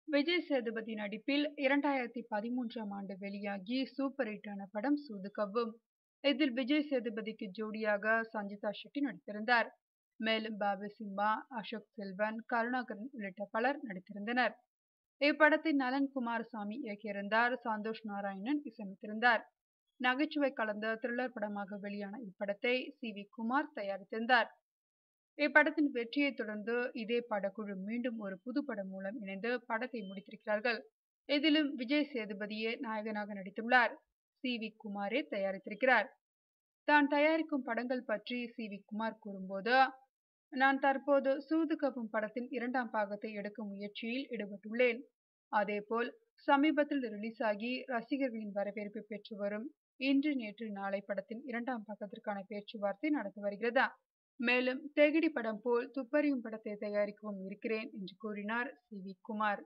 விஜய் சேதுபதி நடிப்பில் 2013ஆம் ஆண்டு வெளியாகி சூப்பர் ஹிட்டான படம் சூதுகவும். இதில் விஜய் சேதுபதிக்கு ஜோடியாக சஞ்சிதா ஷெட்டி நடித்திருந்தார். மேலும் பாபி சிம்ஹா, அசோக் செல்வன், கருணாகரன் உள்ளிட்ட பலர் நடித்திருந்தனர். இப்படத்தை நலன் குமாரசாமி இயக்கியிருந்தார். சந்தோஷ் நாராயணன் இசையமைத்திருந்தார். நகைச்சுவை கலந்த த்ரில்லர் படமாக வெளியான இப்படத்தை சி.வி. குமார் தயாரித்திருந்தார். இப்படத்தின் வெற்றியை தொடர்ந்து இதே படக்குழு மீண்டும் ஒரு புது படம் மூலம் இணைந்து படத்தை முடித்திருக்கிறார்கள். இதிலும் விஜய் சேதுபதியே நாயகனாக நடித்துள்ளார். சி.வி. குமாரே தயாரித்திருக்கிறார். தான் தயாரிக்கும் படங்கள் பற்றி சி.வி. குமார் கூறும்போது, நான் தற்போது சூதுகவும் படத்தின் 2ஆம் பாகத்தை எடுக்கும் முயற்சியில் ஈடுபட்டுள்ளேன். அதேபோல் சமீபத்தில் ரிலீஸ் ஆகி ரசிகர்களின் வரவேற்பை பெற்று வரும் இன்று நேற்று நாளை படத்தின் 2ஆம் பாகத்திற்கான பேச்சுவார்த்தை நடந்து வருகிறது. மேலும் தெகிடி படம் போல் துப்பறியும் படத்தை தயாரிக்கவும் இருக்கிறேன் என்று கூறினார் சி.வி. குமார்.